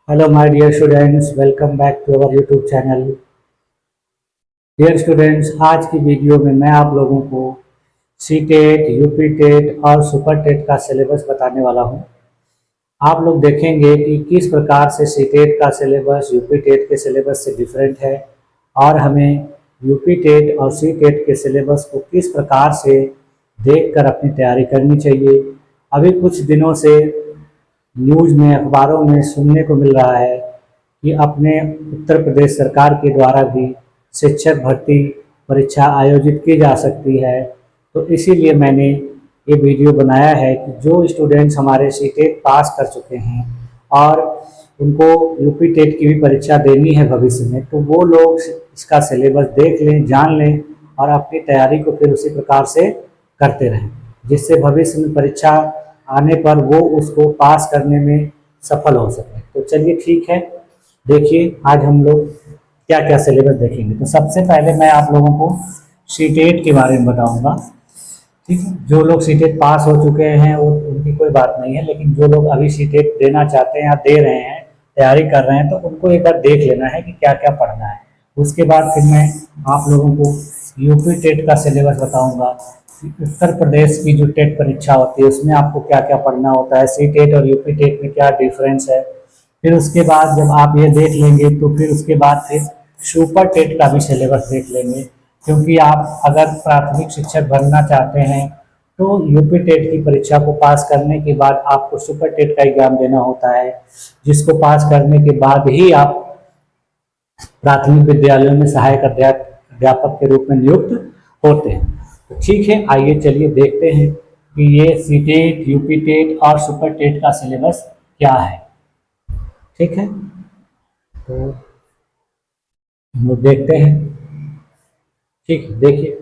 Hello my dear students, welcome back to our YouTube channel. Dear students, आज की video में मैं आप लोगों को सी टेट, यूपी टेट और सुपर टेट का सिलेबस बताने वाला हूं। आप लोग देखेंगे कि किस प्रकार से सी टेट का सिलेबस यूपी टेट के सिलेबस से डिफरेंट है और हमें यूपी टेट और सी टेट के सिलेबस को किस प्रकार से देखकर अपनी तैयारी करनी चाहिए। अभी कुछ दिनों से न्यूज़ में, अखबारों में सुनने को मिल रहा है कि अपने उत्तर प्रदेश सरकार के द्वारा भी शिक्षक भर्ती परीक्षा आयोजित की जा सकती है। तो इसीलिए मैंने ये वीडियो बनाया है कि जो स्टूडेंट्स हमारे सी टेट पास कर चुके हैं और उनको यूपी टेट की भी परीक्षा देनी है भविष्य में, तो वो लोग इसका सिलेबस देख लें, जान लें और अपनी तैयारी को फिर उसी प्रकार से करते रहें, जिससे भविष्य में परीक्षा आने पर वो उसको पास करने में सफल हो सके। तो चलिए ठीक है, देखिए आज हम लोग क्या क्या सिलेबस देखेंगे। तो सबसे पहले मैं आप लोगों को सी टेट के बारे में बताऊंगा। ठीक है, जो लोग सी टेट पास हो चुके हैं वो उनकी कोई बात नहीं है, लेकिन जो लोग अभी सी टेट देना चाहते हैं या दे रहे हैं, तैयारी कर रहे हैं, तो उनको एक बार देख लेना है कि क्या क्या पढ़ना है। उसके बाद फिर मैं आप लोगों को यूपी टेट का सिलेबस बताऊंगा। उत्तर प्रदेश की जो टेट परीक्षा होती है उसमें आपको क्या क्या पढ़ना होता है, सी टेट और यूपी टेट में क्या डिफरेंस है। फिर उसके बाद जब आप ये देख लेंगे तो फिर उसके बाद फिर सुपर टेट का भी सिलेबस देख लेंगे, क्योंकि आप अगर प्राथमिक शिक्षक बनना चाहते हैं तो यूपी टेट की परीक्षा को पास करने के बाद आपको सुपर टेट का एग्जाम देना होता है, जिसको पास करने के बाद ही आप प्राथमिक विद्यालयों में सहायक अध्यापक के रूप में नियुक्त होते हैं। तो ठीक है, आइए चलिए देखते हैं कि ये सी टेट, यूपी टेट और सुपर टेट का सिलेबस क्या है। ठीक है, तो हम लोग देखते हैं। ठीक है, देखिए,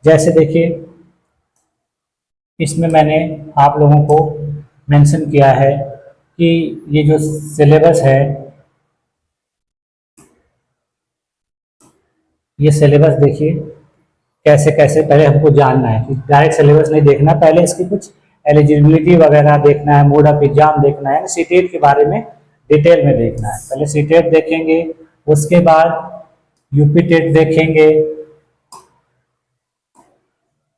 जैसे देखिए इसमें मैंने आप लोगों को मेंशन किया है कि ये जो सिलेबस है, ये सिलेबस देखिए कैसे कैसे पहले हमको जानना है कि डायरेक्ट सिलेबस नहीं देखना, पहले इसकी कुछ एलिजिबिलिटी वगैरह देखना है, मोड ऑफ एग्जाम देखना है, सी टेट के बारे में डिटेल में देखना है। पहले सी टेट देखेंगे, उसके बाद यूपी टेट देखेंगे,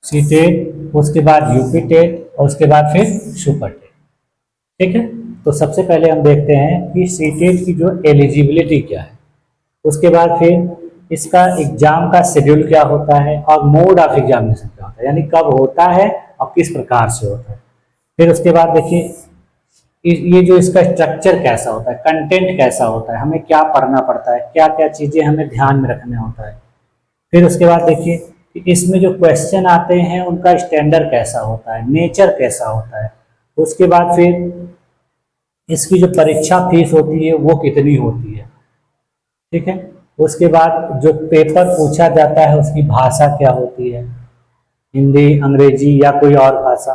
सी टेट, उसके बाद यूपी टेट और उसके बाद फिर सुपर टेट। ठीक है, तो सबसे पहले हम देखते हैं कि सी टेट की जो एलिजिबिलिटी क्या है, उसके बाद फिर इसका एग्जाम का शेड्यूल क्या होता है और मोड ऑफ एग्जामिनेशन क्या होता है, यानी कब होता है और किस प्रकार से होता है। फिर उसके बाद देखिए ये जो इसका स्ट्रक्चर कैसा होता है, कंटेंट कैसा होता है, हमें क्या पढ़ना पड़ता है, क्या क्या चीज़ें हमें ध्यान में रखना होता है। फिर उसके बाद देखिए कि इसमें जो क्वेश्चन आते हैं उनका स्टैंडर्ड कैसा होता है, नेचर कैसा होता है। उसके बाद फिर इसकी जो परीक्षा फीस होती है वो कितनी होती है। ठीक है, उसके बाद जो पेपर पूछा जाता है उसकी भाषा क्या होती है, हिंदी, अंग्रेजी या कोई और भाषा।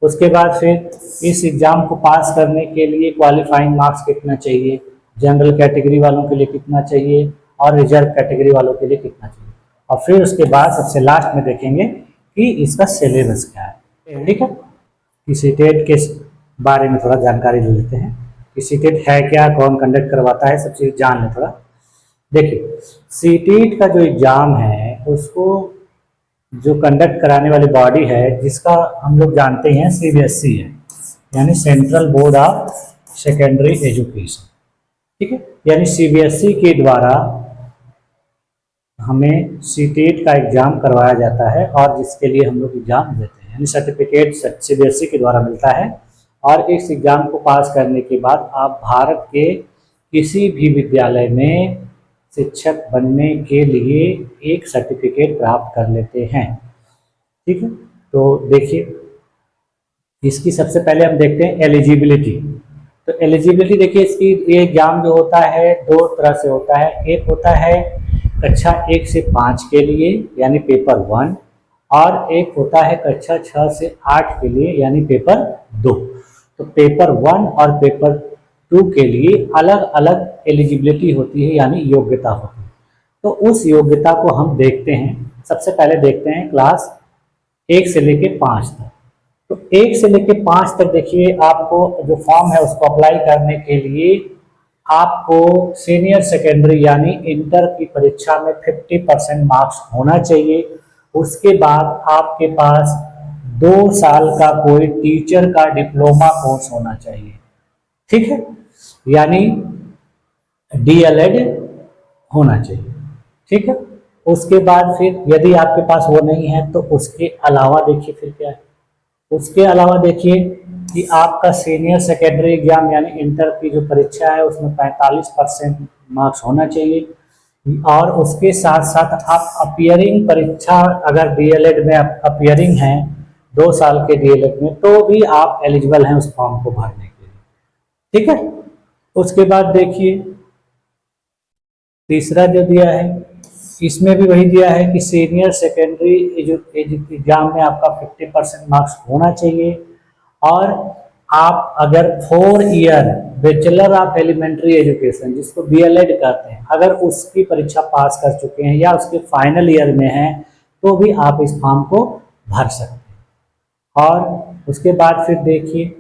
उसके बाद फिर इस एग्ज़ाम को पास करने के लिए क्वालिफाइंग मार्क्स कितना चाहिए, जनरल कैटेगरी वालों के लिए कितना चाहिए और रिजर्व कैटेगरी वालों के लिए कितना चाहिए। और फिर उसके बाद सबसे लास्ट में देखेंगे कि इसका सिलेबस क्या है। ठीक है, कि सी टेट के बारे में थोड़ा जानकारी ले लेते हैं कि सी टेट है क्या, कौन कंडक्ट करवाता है, सब चीज़ जान लें थोड़ा। देखिए, सी टेट का जो एग्ज़ाम है उसको जो कंडक्ट कराने वाली बॉडी है, जिसका हम लोग जानते हैं सीबीएसई है, यानी central board of secondary education. ठीक है, यानी सीबीएसई के द्वारा हमें सी टेट का एग्ज़ाम करवाया जाता है और जिसके लिए हम लोग एग्ज़ाम देते हैं, यानी सर्टिफिकेट सीबीएसई के द्वारा मिलता है। और इस एग्ज़ाम को पास करने के बाद आप भारत के किसी भी विद्यालय में शिक्षक बनने के लिए एक सर्टिफिकेट प्राप्त कर लेते हैं। ठीक है, तो देखिए इसकी सबसे पहले हम देखते हैं एलिजिबिलिटी। तो एलिजिबिलिटी देखिए, इसकी ये एग्जाम जो होता है दो तरह से होता है। एक होता है कक्षा 1 से 5 के लिए यानी पेपर 1, और एक होता है कक्षा 6 से 8 के लिए यानी पेपर 2। तो पेपर 1 और पेपर 2 के लिए अलग अलग एलिजिबिलिटी होती है, यानी योग्यता होती है। तो उस योग्यता को हम देखते हैं। सबसे पहले देखते हैं क्लास 1 से लेके 5 तक। तो 1 से लेके 5 तक देखिए, आपको जो फॉर्म है उसको अप्लाई करने के लिए आपको सीनियर सेकेंडरी यानी इंटर की परीक्षा में 50% मार्क्स होना चाहिए। उसके बाद आपके पास 2 साल का कोई टीचर का डिप्लोमा कोर्स होना चाहिए, ठीक है, यानी डीएलएड होना चाहिए, ठीक है। उसके बाद फिर यदि आपके पास वो नहीं है तो उसके अलावा देखिए फिर क्या है, उसके अलावा देखिए कि आपका सीनियर सेकेंडरी एग्जाम यानी इंटर की जो परीक्षा है उसमें 45% मार्क्स होना चाहिए। और उसके साथ साथ आप अपियरिंग परीक्षा अगर डीएलएड में अपियरिंग हैं 2 साल के डीएलएड में तो भी आप एलिजिबल हैं उस फॉर्म को भरने के लिए, ठीक है। उसके बाद देखिए तीसरा जो दिया है इसमें भी वही दिया है कि सीनियर सेकेंडरी एग्जाम में आपका 50% मार्क्स होना चाहिए। और आप अगर 4 year bachelor of elementary education जिसको बीएलएड कहते हैं अगर उसकी परीक्षा पास कर चुके हैं या उसके फाइनल ईयर में हैं तो भी आप इस फॉर्म को भर सकते हैं। और उसके बाद फिर देखिए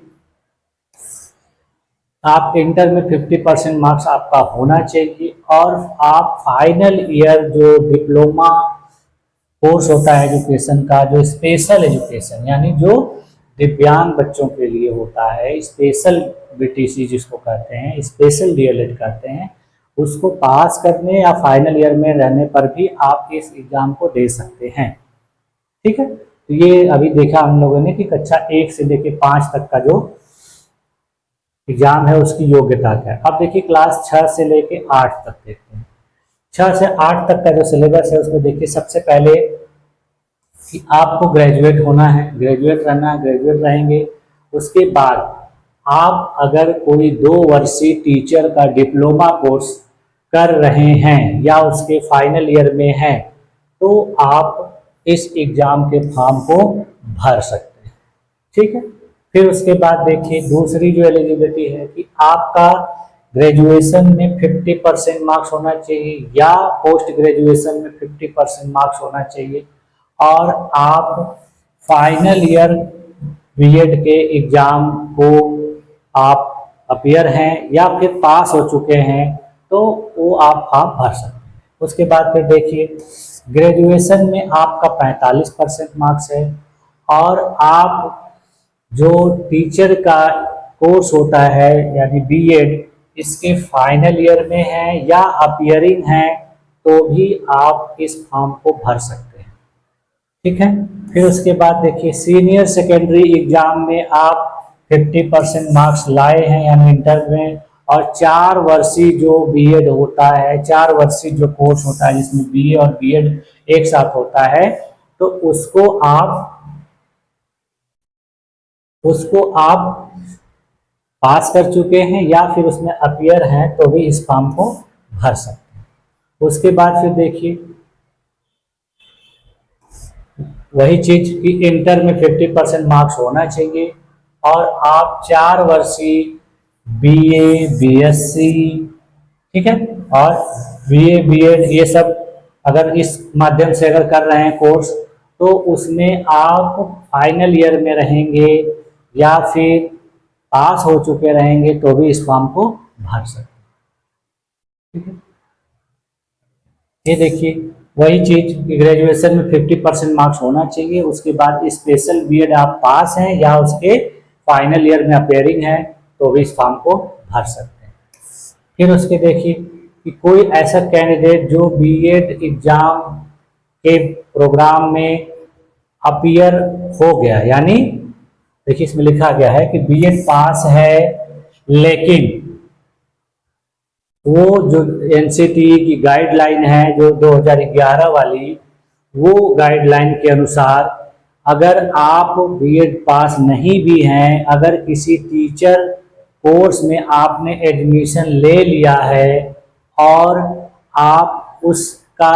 आप इंटर में 50% मार्क्स आपका होना चाहिए और आप फाइनल ईयर जो डिप्लोमा कोर्स होता है एजुकेशन का, जो स्पेशल एजुकेशन यानी जो दिव्यांग बच्चों के लिए होता है, स्पेशल बीटीसी जिसको कहते हैं, स्पेशल डीएलएड कहते हैं, उसको पास करने या फाइनल ईयर में रहने पर भी आप इस एग्जाम को दे सकते हैं, ठीक है। तो ये अभी देखा हम लोगों ने कि कक्षा 1 से लेकर 5 तक का जो एग्जाम है उसकी योग्यता क्या है। अब देखिए क्लास 6 से लेके 8 तक देखते हैं। 6 से 8 तक का जो सिलेबस है उसमें देखिए सबसे पहले कि आपको ग्रेजुएट होना है, ग्रेजुएट रहना है, ग्रेजुएट रहेंगे। उसके बाद आप अगर कोई 2 वर्षीय टीचर का डिप्लोमा कोर्स कर रहे हैं या उसके फाइनल ईयर में हैं तो आप इस एग्जाम के फॉर्म को भर सकते हैं, ठीक है। फिर उसके बाद देखिए दूसरी जो एलिजिबिलिटी है कि आपका ग्रेजुएशन में 50% मार्क्स होना चाहिए या पोस्ट ग्रेजुएशन में 50% मार्क्स होना चाहिए और आप फाइनल ईयर बीएड के एग्जाम को आप अपियर हैं या फिर पास हो चुके हैं तो वो आप फॉर्म भर सकते हैं। उसके बाद फिर देखिए ग्रेजुएशन में आपका 45% मार्क्स है और आप जो टीचर का कोर्स होता है यानी बीएड इसके फाइनल ईयर में है या अपियरिंग है तो भी आप इस फॉर्म को भर सकते हैं, ठीक है। फिर उसके बाद देखिए सीनियर सेकेंडरी एग्जाम में आप 50% मार्क्स लाए हैं यानी इंटर में और 4 वर्षीय जो बीएड होता है, 4 वर्षीय जो कोर्स होता है जिसमें बीए और बीएड एक साथ होता है तो उसको आप पास कर चुके हैं या फिर उसमें अपियर हैं तो भी इस फॉर्म को भर सकते हैं। उसके बाद फिर देखिए वही चीज कि इंटर में 50% मार्क्स होना चाहिए और आप 4 वर्षीय बीए बीएससी, ठीक है, और बीए बीएड ये सब अगर इस माध्यम से अगर कर रहे हैं कोर्स तो उसमें आप फाइनल ईयर में रहेंगे या फिर पास हो चुके रहेंगे तो भी इस फॉर्म को भर सकते हैं, ठीक है। ये देखिए वही चीज कि ग्रेजुएशन में 50% मार्क्स होना चाहिए। उसके बाद स्पेशल बीएड आप पास हैं या उसके फाइनल ईयर में अपेयरिंग है तो भी इस फॉर्म को भर सकते हैं। फिर उसके देखिए कि कोई ऐसा कैंडिडेट जो बीएड एग्जाम के प्रोग्राम में अपियर हो गया यानी देखिए इसमें लिखा गया है कि बीएड पास है लेकिन वो जो एनसीटीई की गाइडलाइन है जो 2011 वाली वो गाइडलाइन के अनुसार अगर आप बीएड पास नहीं भी हैं, अगर किसी टीचर कोर्स में आपने एडमिशन ले लिया है और आप उसका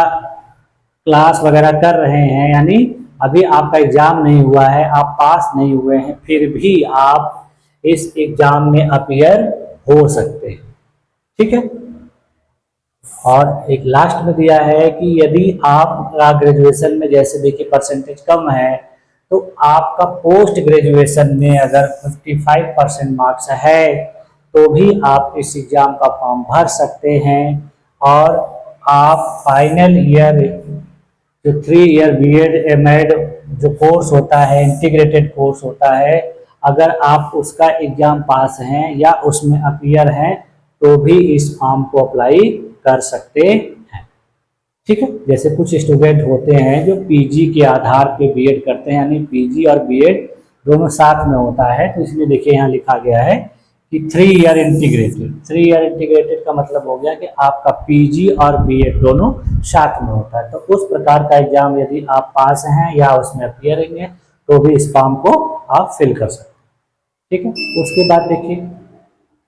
क्लास वगैरह कर रहे हैं यानी अभी आपका एग्जाम नहीं हुआ है, आप पास नहीं हुए हैं, फिर भी आप इस एग्जाम में अपियर हो सकते हैं, ठीक है। और एक लास्ट में दिया है कि यदि आपका ग्रेजुएशन में जैसे देखिए परसेंटेज कम है तो आपका पोस्ट ग्रेजुएशन में अगर 55% मार्क्स है तो भी आप इस एग्ज़ाम का फॉर्म भर सकते हैं और आप फाइनल ईयर जो 3 ईयर बीएड एमएड जो कोर्स होता है, इंटीग्रेटेड कोर्स होता है, अगर आप उसका एग्ज़ाम पास हैं या उसमें अपीयर हैं तो भी इस फॉर्म को अप्लाई कर सकते हैं। ठीक है, जैसे कुछ स्टूडेंट होते हैं जो पीजी के आधार पे बीएड करते हैं, यानी पीजी और बीएड दोनों साथ में होता है, तो इसलिए देखिए यहाँ लिखा गया है कि 3 ईयर इंटीग्रेटेड। 3 ईयर इंटीग्रेटेड का मतलब हो गया कि आपका पीजी और बीएड दोनों साथ में होता है। तो उस प्रकार का एग्जाम यदि आप पास हैं या उसमें अपीयर हैं तो भी इस फॉर्म को आप फिल कर सकते हैं। ठीक है, उसके बाद देखिए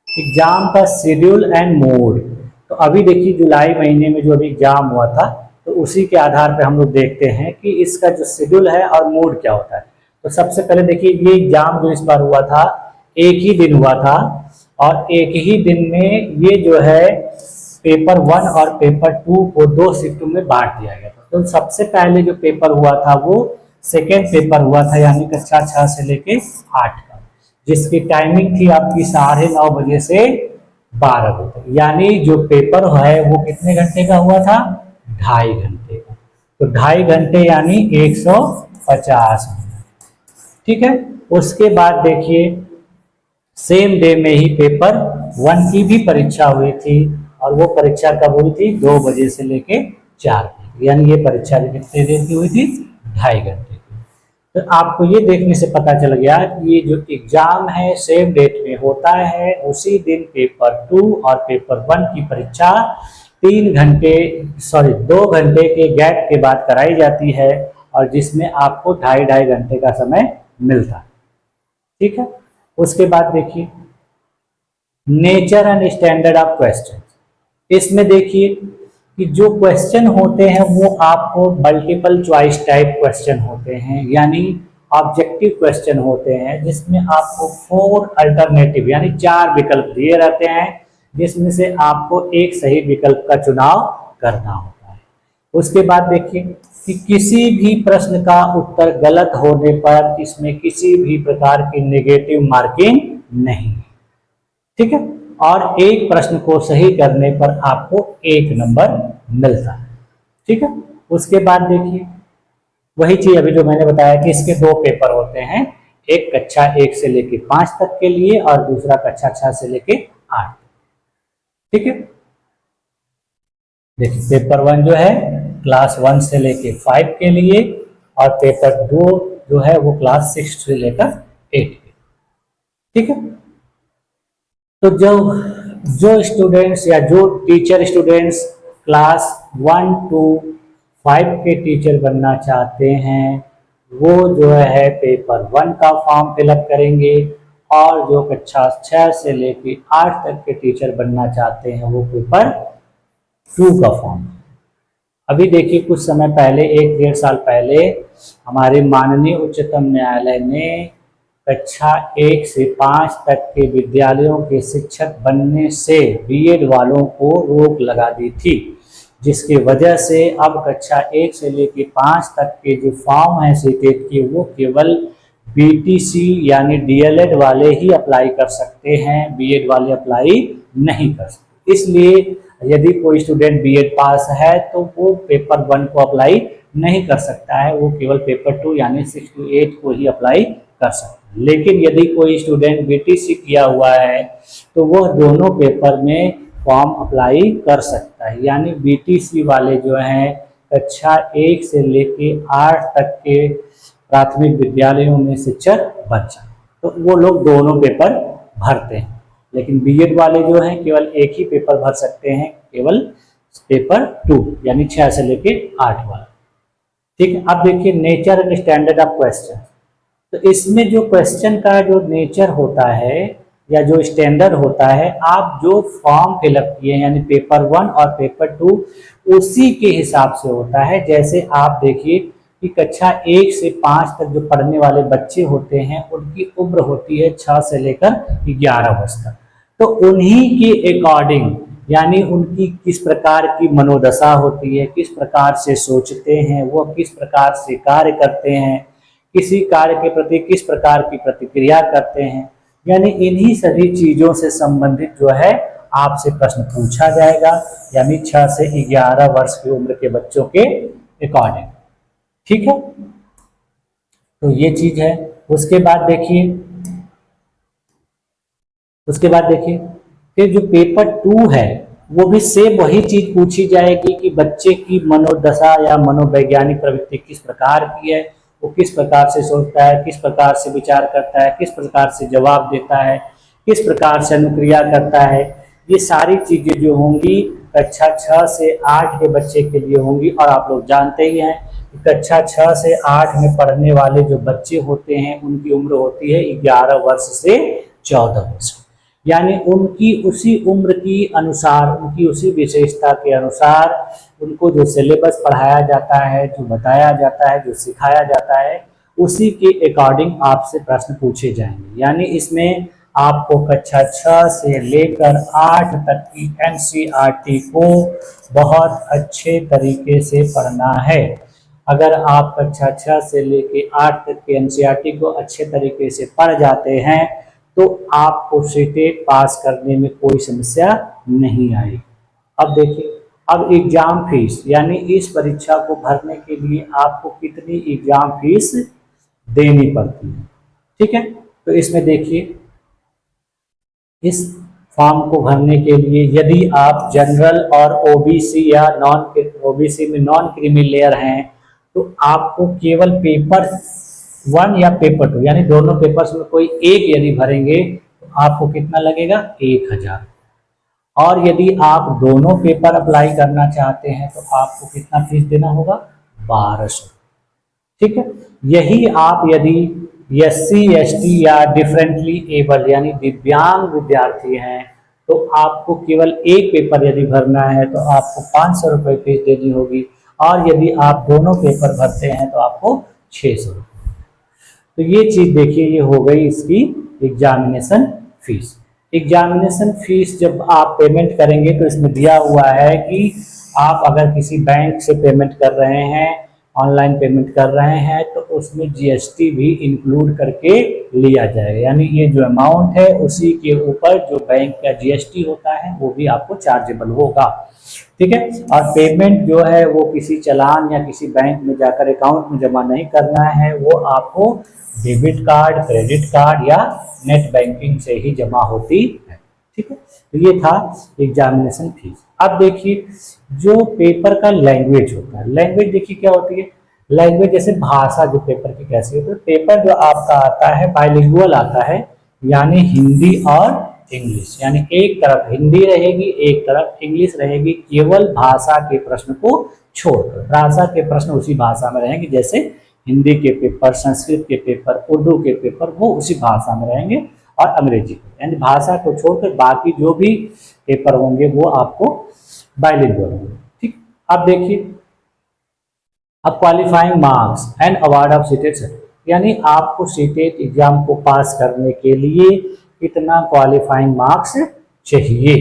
एग्जाम का शेड्यूल एंड मोड। तो अभी देखिए जुलाई महीने में जो अभी एग्जाम हुआ था, तो उसी के आधार पर हम लोग देखते हैं कि इसका जो शेड्यूल है और मोड क्या होता है। तो सबसे पहले देखिए ये एग्जाम जो इस बार हुआ था एक ही दिन हुआ था और एक ही दिन में ये जो है पेपर 1 और पेपर 2 को 2 शिफ्ट में बांट दिया गया था। तो सबसे पहले जो पेपर हुआ था वो सेकेंड पेपर हुआ था, यानी कक्षा 6 से लेके 8 का, जिसकी टाइमिंग थी आपकी 9:30 बजे से 12 बजे तक। यानी जो पेपर है वो कितने घंटे का हुआ था? 2.5 घंटे का। तो 2.5 घंटे यानी 150 मिनट। ठीक है, उसके बाद देखिए सेम डे में ही पेपर 1 की भी परीक्षा हुई थी और वो परीक्षा कब हुई थी? 2 बजे से लेके 4 बजे, यानी ये परीक्षा कितने देर की हुई थी? 2.5 घंटे की। तो आपको ये देखने से पता चल गया कि ये जो एग्जाम है सेम डेट में होता है, उसी दिन पेपर 2 और पेपर 1 की परीक्षा 2 घंटे के गैप के बाद कराई जाती है और जिसमें आपको 2.5 घंटे का समय मिलता है। ठीक है, उसके बाद देखिए nature and standard of question. इसमें देखिए कि जो क्वेश्चन होते हैं वो आपको मल्टीपल चॉइस टाइप क्वेश्चन होते हैं, यानी ऑब्जेक्टिव क्वेश्चन होते हैं, जिसमें आपको 4 अल्टरनेटिव यानी 4 विकल्प दिए रहते हैं, जिसमें से आपको एक सही विकल्प का चुनाव करना होता है। उसके बाद देखिए कि किसी भी प्रश्न का उत्तर गलत होने पर इसमें किसी भी प्रकार की नेगेटिव मार्किंग नहीं है। ठीक है, और एक प्रश्न को सही करने पर आपको 1 नंबर मिलता है। ठीक है, उसके बाद देखिए वही चीज अभी जो मैंने बताया कि इसके 2 पेपर होते हैं, एक कक्षा 1 से लेके 5 तक के लिए और दूसरा कक्षा 6 से लेके 8। ठीक है, देखिए पेपर 1 जो है क्लास 1 से लेके 5 के लिए और पेपर 2 जो है वो क्लास 6 से लेकर 8 के। ठीक है, तो जो स्टूडेंट्स या जो टीचर स्टूडेंट्स क्लास 1 to 5 के टीचर बनना चाहते हैं वो जो है पेपर 1 का फॉर्म फिलअप करेंगे और जो कक्षा 6 से लेकर 8 तक के टीचर बनना चाहते हैं वो पेपर 2 का फॉर्म। अभी देखिए कुछ समय पहले 1-1.5 साल पहले हमारे माननीय उच्चतम न्यायालय ने कक्षा 1 से 5 तक के विद्यालयों के शिक्षक बनने से बीएड वालों को रोक लगा दी थी, जिसकी वजह से अब कक्षा 1 से लेकर 5 तक के जो फॉर्म है सीटेट के वो केवल बीटीसी यानी डीएलएड वाले ही अप्लाई कर सकते हैं, बीएड वाले अप्लाई नहीं कर सकते। इसलिए यदि कोई स्टूडेंट बीएड पास है तो वो पेपर 1 को अप्लाई नहीं कर सकता है, वो केवल पेपर 2 यानी 6 to 8 को ही अप्लाई कर सकता है। लेकिन यदि कोई स्टूडेंट बीटीसी किया हुआ है तो वह दोनों पेपर में फॉर्म अप्लाई कर सकता है, यानी बीटीसी वाले जो हैं कक्षा 1 से लेके 8 तक के प्राथमिक विद्यालयों में शिक्षक बन जाते, तो वो लोग दोनों पेपर भरते हैं। लेकिन बीएड वाले जो हैं केवल एक ही पेपर भर सकते हैं, केवल पेपर 2 यानी 6 से लेके 8 वाला। ठीक है, अब देखिए nature and standard of question. तो इसमें जो क्वेश्चन का जो नेचर होता है या जो स्टैंडर्ड होता है, आप जो फॉर्म फिलअप किए यानी पेपर 1 और पेपर 2 उसी के हिसाब से होता है। जैसे आप देखिए कि कक्षा 1 से 5 तक जो पढ़ने वाले बच्चे होते हैं उनकी उम्र होती है 6 से लेकर 11 वर्ष तक, तो उन्हीं के अकॉर्डिंग यानी उनकी किस प्रकार की मनोदशा होती है, किस प्रकार से सोचते हैं, वो किस प्रकार से कार्य करते हैं, किसी कार्य के प्रति किस प्रकार की प्रतिक्रिया करते हैं, यानी इन्हीं सभी चीजों से संबंधित जो है आपसे प्रश्न पूछा जाएगा, यानी 6 से 11 वर्ष की उम्र के बच्चों के अकॉर्डिंग। ठीक है, तो ये चीज है। उसके बाद देखिए फिर जो पेपर 2 है वो भी सेम वही चीज पूछी जाएगी कि बच्चे की मनोदशा या मनोवैज्ञानिक प्रवृत्ति किस प्रकार की है, वो किस प्रकार से सोचता है, किस प्रकार से विचार करता है, किस प्रकार से जवाब देता है, किस प्रकार से अनुक्रिया करता है। ये सारी चीजें जो होंगी कक्षा 6 से 8 के बच्चे के लिए होंगी। और आप लोग जानते ही हैं कि कक्षा 6 से 8 में पढ़ने वाले जो बच्चे होते हैं उनकी उम्र होती है 11 वर्ष से 14 वर्ष, यानी उनकी उसी उम्र की अनुसार, उनकी उसी विशेषता के अनुसार उनको जो सिलेबस पढ़ाया जाता है, जो बताया जाता है, जो सिखाया जाता है, उसी के अकॉर्डिंग आपसे प्रश्न पूछे जाएंगे। यानी इसमें आपको कक्षा 6 से लेकर 8 तक की एनसीईआरटी को बहुत अच्छे तरीके से पढ़ना है। अगर आप कक्षा 6 से लेकर 8 तक की एनसीईआरटी को अच्छे तरीके से पढ़ जाते हैं तो आपको सीटेट पास करने में कोई समस्या नहीं आएगी। अब देखिए, अब एग्जाम फीस, यानी इस परीक्षा को भरने के लिए आपको कितनी एग्जाम फीस देनी पड़ती है। ठीक है, तो इसमें देखिए, इस फॉर्म को भरने के लिए यदि आप जनरल और ओबीसी या ओबीसी में नॉन क्रीमी लेयर हैं तो आपको केवल पेपर 1 या पेपर 2 यानी दोनों पेपर्स में कोई एक यदि भरेंगे तो आपको कितना लगेगा, 1000। और यदि आप दोनों पेपर अप्लाई करना चाहते हैं तो आपको कितना फीस देना होगा, 1200। ठीक है, यही आप यदि SC ST या डिफरेंटली एबल्ड यानी दिव्यांग विद्यार्थी हैं तो आपको केवल एक पेपर यदि भरना है तो आपको 500 रुपये फीस देनी होगी। और यदि आप दोनों पेपर भरते हैं तो आपको 600 रुपये। तो ये चीज देखिए, ये हो गई इसकी एग्जामिनेशन फीस। एग्जामिनेशन फीस जब आप पेमेंट करेंगे तो इसमें दिया हुआ है कि आप अगर किसी बैंक से पेमेंट कर रहे हैं, ऑनलाइन पेमेंट कर रहे हैं तो उसमें GST भी इंक्लूड करके लिया जाएगा। यानी ये जो अमाउंट है उसी के ऊपर जो बैंक का GST होता है वो भी आपको चार्जेबल होगा। ठीक है, और पेमेंट जो है वो किसी चालान या किसी बैंक में जाकर अकाउंट में जमा नहीं करना है, वो आपको डेबिट कार्ड, क्रेडिट कार्ड या नेट बैंकिंग से ही जमा होती है। ठीक है, तो ये था एग्जामिनेशन फीस। अब देखिए, जो पेपर का लैंग्वेज होता है, लैंग्वेज देखिए क्या होती है। लैंग्वेज जैसे भाषा जो पेपर की कैसी होती है, पेपर जो आपका आता है बाइलिंगुअल आता है, यानी हिंदी और इंग्लिश, यानी एक तरफ हिंदी रहेगी, एक तरफ इंग्लिश रहेगी, केवल भाषा के प्रश्न को छोड़कर। भाषा के प्रश्न उसी भाषा में रहेंगे, जैसे हिंदी के पेपर, संस्कृत के पेपर, उर्दू के पेपर वो उसी भाषा में रहेंगे, और अंग्रेजी के, यानी भाषा को छोड़कर बाकी जो भी पेपर होंगे वो आपको बाइलिंगुअल होंगे। ठीक, अब देखिए, अब qualifying marks and award of CTET, यानी आपको सीटेट एग्जाम को पास करने के लिए कितना क्वालिफाइंग मार्क्स चाहिए।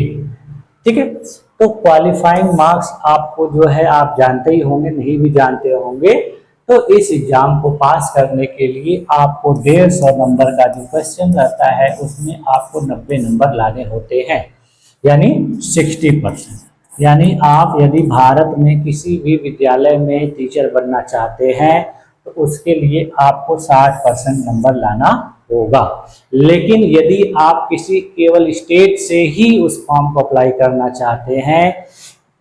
ठीक है, तो क्वालिफाइंग मार्क्स आपको जो है आप जानते ही होंगे, नहीं भी जानते होंगे तो इस एग्जाम को पास करने के लिए आपको 150 नंबर का जो क्वेश्चन रहता है उसमें आपको 90 नंबर लाने होते हैं, यानी 60%। यानी आप यदि भारत में किसी भी विद्यालय में टीचर बनना चाहते हैं तो उसके लिए आपको 60% नंबर लाना होगा। लेकिन यदि आप किसी केवल स्टेट से ही उस फॉर्म को अप्लाई करना चाहते हैं,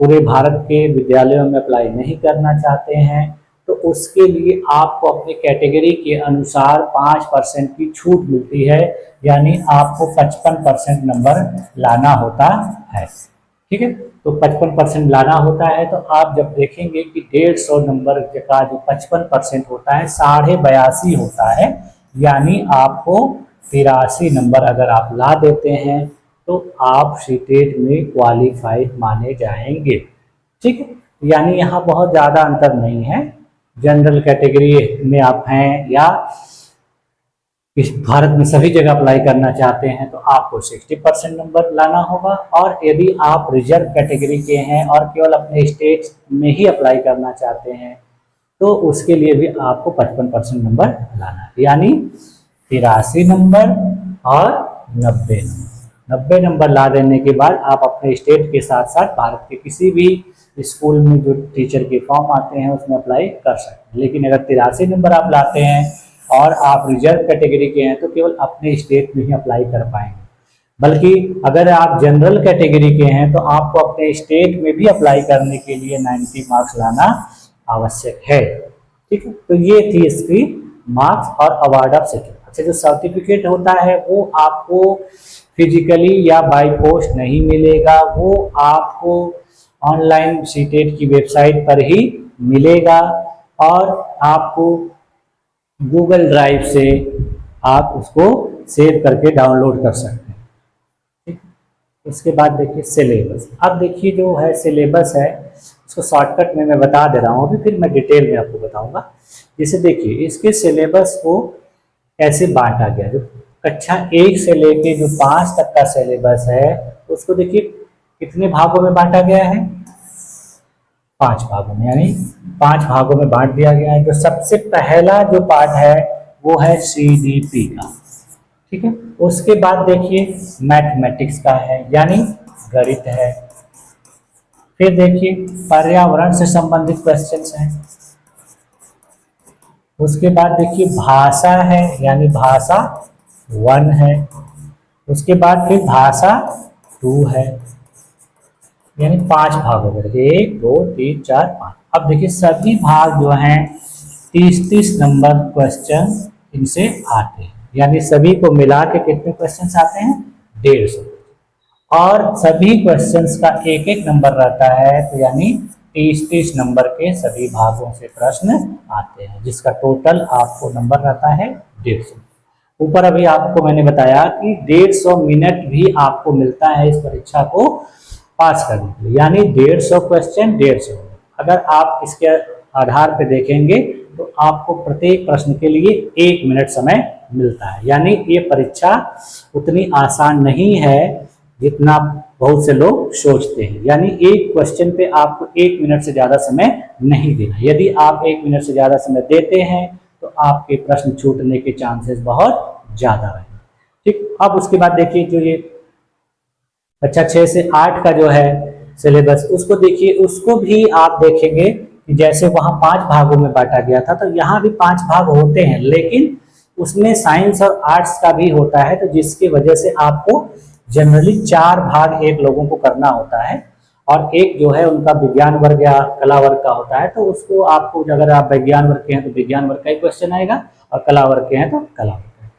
पूरे भारत के विद्यालयों में अप्लाई नहीं करना चाहते हैं, तो उसके लिए आपको अपनी कैटेगरी के अनुसार 5% की छूट मिलती है, यानी आपको 55% नंबर लाना होता है। ठीक है, तो 55% लाना होता है, तो आप जब देखेंगे कि 150 नंबर का जो 55% होता है 82.5 होता है, यानी आपको 83 नंबर अगर आप ला देते हैं तो आप सीटेट में क्वालिफाइड माने जाएंगे। ठीक है, यानी यहाँ बहुत ज़्यादा अंतर नहीं है। जनरल कैटेगरी में आप हैं या इस भारत में सभी जगह अप्लाई करना चाहते हैं तो आपको 60% नंबर लाना होगा, और यदि आप रिजर्व कैटेगरी के हैं और केवल अपने स्टेट में ही अप्लाई करना चाहते हैं तो उसके लिए भी आपको 55% नंबर लाना है, यानी 83 नंबर और 90 नंबर ला देने के बाद आप अपने स्टेट के साथ साथ भारत के किसी भी स्कूल में जो टीचर के फॉर्म आते हैं उसमें अप्लाई कर सकते हैं। लेकिन अगर 83 नंबर आप लाते हैं और आप रिजर्व कैटेगरी के हैं तो केवल अपने स्टेट में ही अप्लाई कर पाएंगे, बल्कि अगर आप जनरल कैटेगरी के हैं तो आपको अपने स्टेट में भी अप्लाई करने के लिए 90 मार्क्स लाना आवश्यक है। ठीक है, तो ये थी इसकी मार्क्स और अवार्ड ऑफ सर्टिफिकेट। अच्छा, जो सर्टिफिकेट होता है वो आपको फिजिकली या बाय पोस्ट नहीं मिलेगा, वो आपको ऑनलाइन सीटेट की वेबसाइट पर ही मिलेगा और आपको गूगल ड्राइव से आप उसको सेव करके डाउनलोड कर सकते हैं। ठीक, उसके बाद देखिए सिलेबस। अब देखिए जो है सिलेबस है उसको शॉर्टकट में मैं बता दे रहा हूँ, अभी फिर मैं डिटेल में आपको बताऊंगा। जैसे देखिए इसके सिलेबस को कैसे बांटा गया, जो कक्षा 1 से लेके जो 5 तक का सिलेबस है उसको देखिए कितने भागों में बांटा गया है, 5 भागों में, यानी 5 भागों में बांट दिया गया है। जो सबसे पहला जो पार्ट है वो है CDP का, ठीक है। उसके बाद देखिए मैथमेटिक्स का है, यानी गणित है। फिर देखिए पर्यावरण से संबंधित क्वेश्चंस हैं। उसके बाद देखिए भाषा है, यानी भाषा 1 है। उसके बाद फिर भाषा 2 है, यानी 5 भागों में, 1 2 3 4 5। अब देखिए सभी भाग जो हैं 30-30 नंबर क्वेश्चन इनसे आते हैं, यानी सभी को मिला के कितने क्वेश्चंस आते हैं, 150। और सभी क्वेश्चंस का 1-1 नंबर रहता है, तो यानी 30-30 नंबर के सभी भागों से प्रश्न आते हैं, जिसका टोटल आपको नंबर रहता है 150। ऊपर अभी आपको मैंने बताया कि 150 मिनट भी आपको मिलता है इस परीक्षा को पास करने के लिए, यानी 150 क्वेश्चन 150 मिनट। अगर आप इसके आधार पर देखेंगे तो आपको प्रत्येक प्रश्न के लिए 1 मिनट समय मिलता है, यानी ये परीक्षा उतनी आसान नहीं है जितना बहुत से लोग सोचते हैं। यानी एक क्वेश्चन पे आपको 1 मिनट से ज़्यादा समय नहीं देना। यदि आप 1 मिनट से ज़्यादा समय देते हैं तो आपके प्रश्न छूटने के चांसेस बहुत ज़्यादा हैं। ठीक, अब उसके बाद देखिए जो ये कक्षा 6 से 8 का जो है सिलेबस, उसको देखिए, उसको भी आप देखेंगे कि जैसे वहाँ 5 भागों में बांटा गया था, तो यहाँ भी 5 भाग होते हैं, लेकिन उसमें साइंस और आर्ट्स का भी होता है, तो जिसकी वजह से आपको जनरली 4 भाग एक लोगों को करना होता है, और एक जो है उनका विज्ञान वर्ग या कला वर्ग का होता है, तो उसको आपको, अगर आप विज्ञान वर्ग के हैं तो विज्ञान वर्ग का ही क्वेश्चन आएगा, और कला वर्ग के हैं तो कला वर्ग का।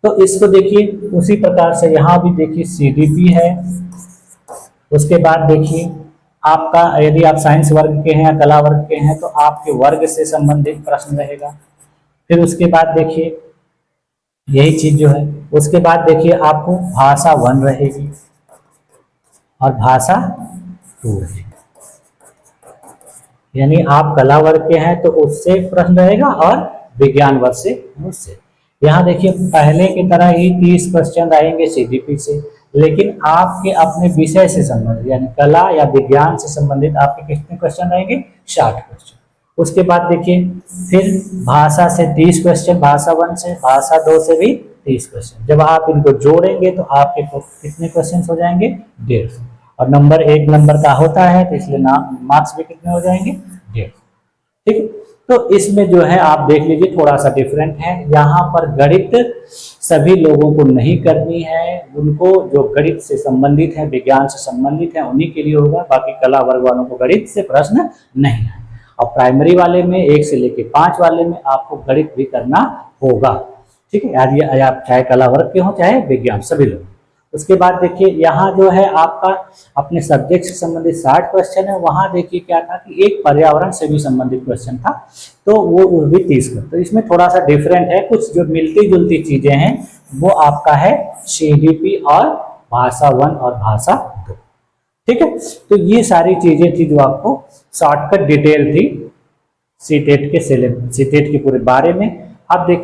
तो इसको देखिए उसी प्रकार से यहाँ भी देखिए CDP है। उसके बाद देखिए आपका, यदि आप साइंस वर्ग के हैं या कला वर्ग के हैं तो आपके वर्ग से संबंधित प्रश्न रहेगा। फिर उसके बाद देखिए यही चीज जो है, उसके बाद देखिए आपको भाषा 1 रहेगी और भाषा 2 रहेगी, यानी आप कला वर्ग के हैं तो उससे प्रश्न रहेगा और विज्ञान वर्ग से उससे। यहाँ देखिए पहले की तरह ही 30 क्वेश्चन आएंगे CDP से, लेकिन आपके अपने विषय से संबंधित, यानी कला या विज्ञान से संबंधित आपके कितने क्वेश्चन रहेंगे, 60 क्वेश्चन। उसके बाद देखिए फिर भाषा से 30 क्वेश्चन, भाषा 1 से, भाषा 2 से भी 30 क्वेश्चन। जब आप इनको जोड़ेंगे तो आपके कितने क्वेश्चन हो जाएंगे, 150। और नंबर 1 नंबर का होता है तो इसलिए मार्क्स भी कितने हो जाएंगे, 150। ठीक है, तो इसमें जो है आप देख लीजिए थोड़ा सा डिफरेंट है। यहाँ पर गणित सभी लोगों को नहीं करनी है, उनको जो गणित से संबंधित है, विज्ञान से संबंधित है, उन्हीं के लिए होगा। बाकी कला वर्ग वालों को गणित से प्रश्न नहीं है। और प्राइमरी वाले में 1 से लेके 5 वाले में आपको गणित भी करना होगा। ठीक है, यदि आप चाहे कला वर्ग के हो चाहे विज्ञान, सभी लोग। उसके बाद देखिए यहाँ जो है आपका अपने सब्जेक्ट से संबंधित 60 क्वेश्चन है। वहाँ देखिए क्या था कि एक पर्यावरण से भी संबंधित क्वेश्चन था, तो वो भी 30 का। तो इसमें थोड़ा सा डिफरेंट है, कुछ जो मिलती जुलती चीजें हैं वो आपका है CDP और भाषा 1 और भाषा 2। ठीक है, तो ये सारी चीजें थी जो आपको शॉर्टकट डिटेल थी सीटेट के पूरे बारे में। अब देखिए